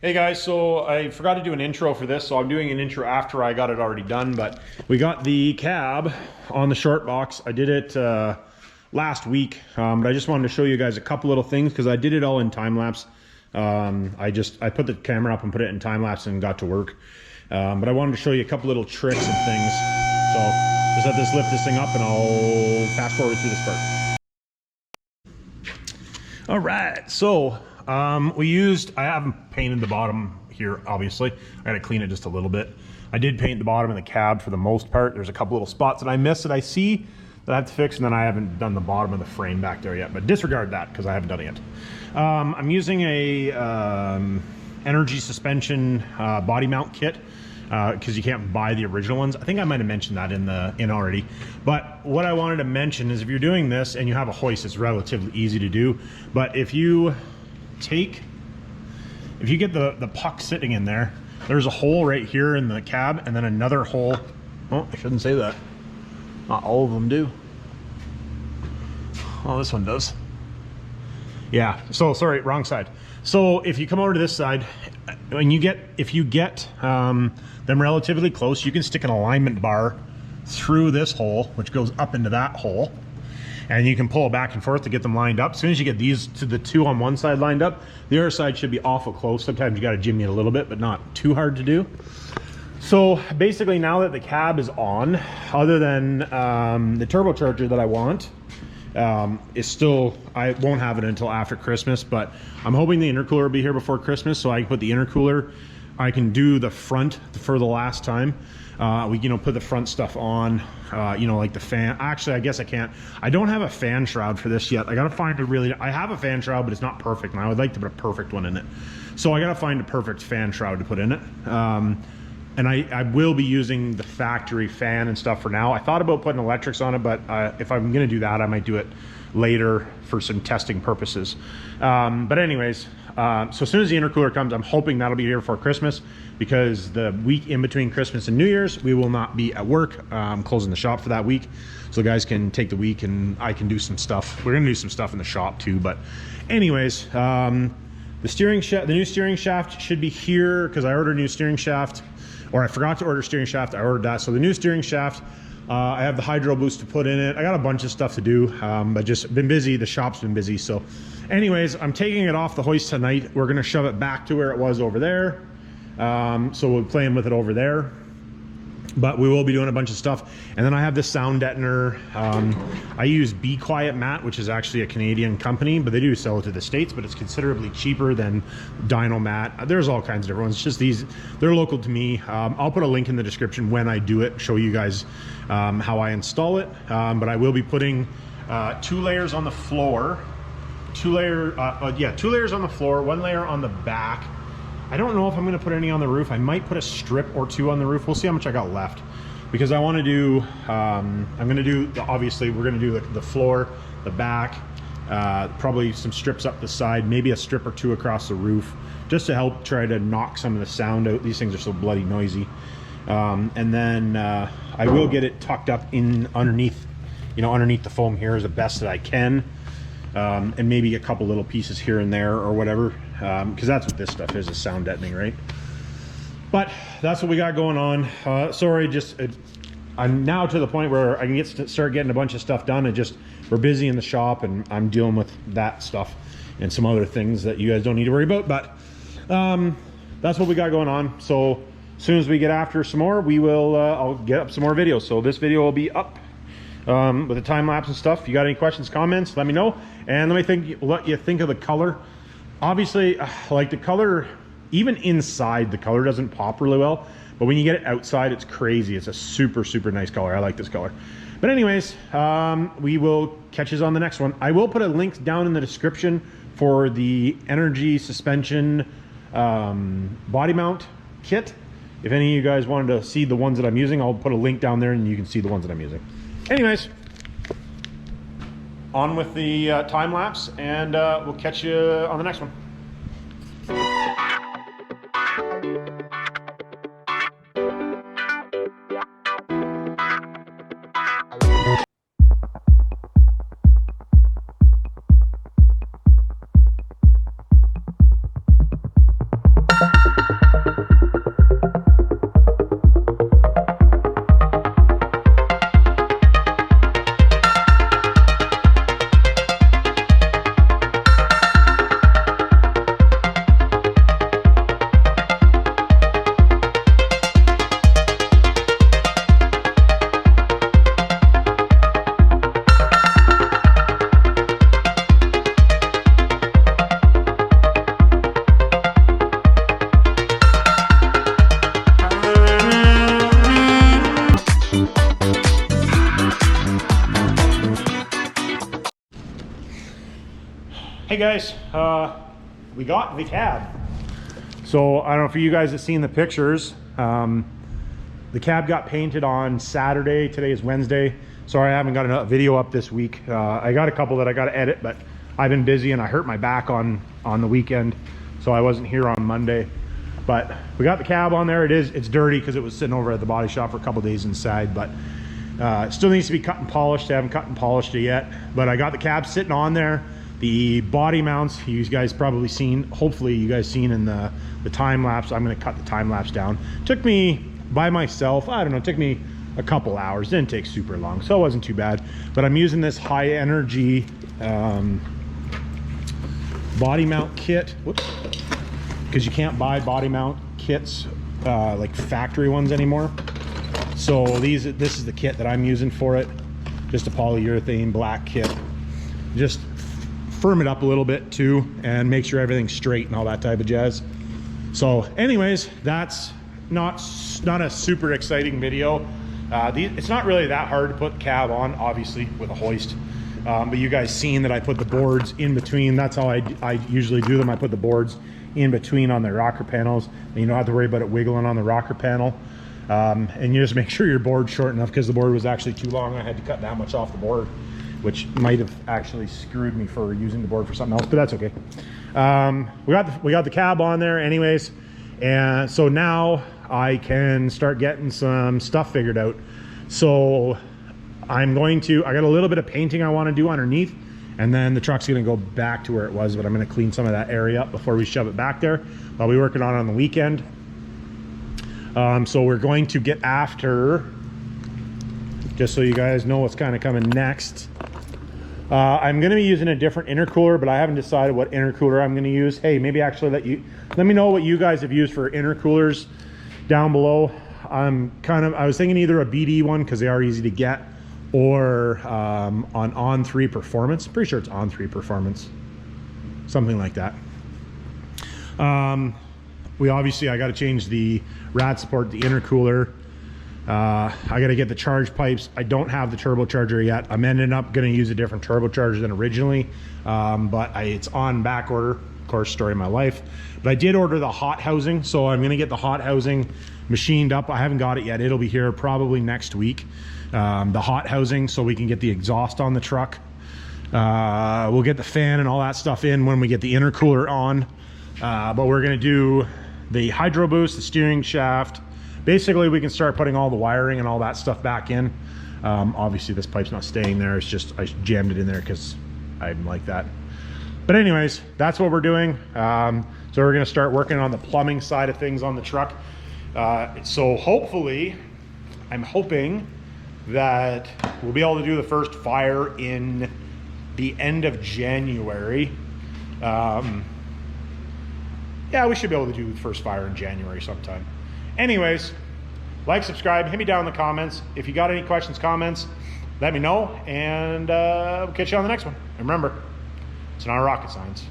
Hey guys, so I forgot to do an intro for this, so I'm doing an intro after I got it already done, but we got the cab on the short box. I did it last week, but I just wanted to show you guys a couple little things because I did it all in time lapse. I put the camera up and put it in time lapse and got to work. But I wanted to show you a couple little tricks and things. So just let this lift this thing up and I'll fast forward through this part. All right, so I haven't painted the bottom here, obviously. I gotta clean it just a little bit. I did paint the bottom of the cab for the most part. There's a couple little spots that I missed that I see that I have to fix, and then I haven't done the bottom of the frame back there yet, but disregard that because I haven't done it yet. I'm using a energy suspension body mount kit because you can't buy the original ones. I think I might have mentioned that in already. But what I wanted to mention is if you're doing this and you have a hoist, it's relatively easy to do. But if you get the puck sitting in there, there's a hole right here in the cab and then another hole. Oh, I shouldn't say that. Not all of them do. Oh, this one does. Yeah, so sorry, wrong side. So if you come over to this side, if you get them relatively close, you can stick an alignment bar through this hole, which goes up into that hole, and you can pull it back and forth to get them lined up. As soon as you get these to the two on one side lined up, the other side should be awful close. Sometimes you got to jimmy it a little bit, but not too hard to do. So basically now that the cab is on, other than the turbocharger that I want, is still, I won't have it until after Christmas, but I'm hoping the intercooler will be here before Christmas so I can put the intercooler. I can do the front for the last time. We put the front stuff on, like the fan. Actually, I guess I can't. I don't have a fan shroud for this yet. I gotta find I have a fan shroud, but it's not perfect, and I would like to put a perfect one in it. So I gotta find a perfect fan shroud to put in it. And I will be using the factory fan and stuff for now. I thought about putting electrics on it, but if I'm gonna do that, I might do it later for some testing purposes. But anyways, so as soon as the intercooler comes, I'm hoping that'll be here for Christmas, because the week in between Christmas and New Year's, we will not be at work. I'm closing the shop for that week. So guys can take the week and I can do some stuff. We're gonna do some stuff in the shop too, but anyways, the new steering shaft should be here because I ordered a new steering shaft. Or I forgot to order steering shaft. I ordered that. So the new steering shaft, I have the hydro boost to put in it. I got a bunch of stuff to do, but just been busy. The shop's been busy. So anyways, I'm taking it off the hoist tonight. We're going to shove it back to where it was over there. So we're playing with it over there. But we will be doing a bunch of stuff. And then I have this sound deadener. I use Be Quiet Mat, which is actually a Canadian company, but they do sell it to the States, but it's considerably cheaper than Dynomat. There's all kinds of different ones. It's just these, they're local to me. I'll put a link in the description when I do it, show you guys how I install it. But I will be putting 2 layers on the floor, 2 layers on the floor, 1 layer on the back. I don't know if I'm going to put any on the roof. I might put a strip or 2 on the roof. We'll see how much I got left, because I want to do, obviously we're going to do the floor, the back, probably some strips up the side, maybe a strip or 2 across the roof, just to help try to knock some of the sound out. These things are so bloody noisy. And then I will get it tucked up in underneath the foam here as the best that I can. And maybe a couple little pieces here and there or whatever, because that's what this stuff is sound deadening, right? But that's what we got going on. Sorry, I'm now to the point where I can start getting a bunch of stuff done. We're busy in the shop and I'm dealing with that stuff and some other things that you guys don't need to worry about. But that's what we got going on. So as soon as we get after some more, I'll get up some more videos. So this video will be up with the time lapse and stuff. If you got any questions, comments, let me know. And let you think of the color. Obviously, like the color, even inside the color doesn't pop really well, but when you get it outside, it's crazy. It's a super, super nice color. I like this color. But anyways, we will catch you on the next one. I will put a link down in the description for the energy suspension body mount kit. If any of you guys wanted to see the ones that I'm using, I'll put a link down there and you can see the ones that I'm using. Anyways, on with the time lapse, and we'll catch you on the next one. Hey guys, we got the cab. So I don't know if you guys have seen the pictures. The cab got painted on Saturday. Today is Wednesday. Sorry, I haven't got a video up this week. I got a couple that I got to edit, but I've been busy and I hurt my back on the weekend, so I wasn't here on Monday. But we got the cab on there. It's dirty because it was sitting over at the body shop for a couple days inside, but it still needs to be cut and polished. I haven't cut and polished it yet, but I got the cab sitting on there. The body mounts, you guys probably seen, hopefully you guys seen in the time lapse. I'm going to cut the time lapse down. Took me by myself, I don't know, it took me a couple hours. Didn't take super long, so it wasn't too bad. But I'm using this high energy body mount kit. Whoops. Because you can't buy body mount kits like factory ones anymore. So this is the kit that I'm using for it. Just a polyurethane black kit. Just firm it up a little bit too and make sure everything's straight and all that type of jazz. So anyways, that's not a super exciting video. It's not really that hard to put the cab on, obviously, with a hoist. But you guys seen that I put the boards in between. That's how I usually do them. I put the boards in between on the rocker panels, and you don't have to worry about it wiggling on the rocker panel. And you just make sure your board's short enough, because the board was actually too long. I had to cut that much off the board, which might have actually screwed me for using the board for something else, but that's okay. We got the cab on there anyways, and so now I can start getting some stuff figured out. So I got a little bit of painting I want to do underneath, and then the truck's going to go back to where it was, but I'm going to clean some of that area up before we shove it back there. I'll be working on the weekend. So we're going to get after, just so you guys know what's kind of coming next. I'm going to be using a different intercooler, but I haven't decided what intercooler I'm going to use. Hey, maybe actually let me know what you guys have used for intercoolers down below. I was thinking either a BD one, because they are easy to get, or on 3 Performance. Pretty sure it's on 3 Performance, something like that. I got to change the rad support, the intercooler. I got to get the charge pipes. I don't have the turbocharger yet. I'm ending up going to use a different turbocharger than originally, but it's on back order. Of course, story of my life. But I did order the hot housing, so I'm going to get the hot housing machined up. I haven't got it yet. It'll be here probably next week. The hot housing, so we can get the exhaust on the truck. We'll get the fan and all that stuff in when we get the intercooler on. But we're going to do the hydro boost, the steering shaft. Basically, we can start putting all the wiring and all that stuff back in. Obviously, this pipe's not staying there. It's just I jammed it in there because I'm like that. But anyways, that's what we're doing. So we're going to start working on the plumbing side of things on the truck. So hopefully, I'm hoping that we'll be able to do the first fire in the end of January. Yeah, we should be able to do the first fire in January sometime. Anyways, like, subscribe, hit me down in the comments. If you got any questions, comments, let me know, and we'll catch you on the next one. And remember, it's not rocket science.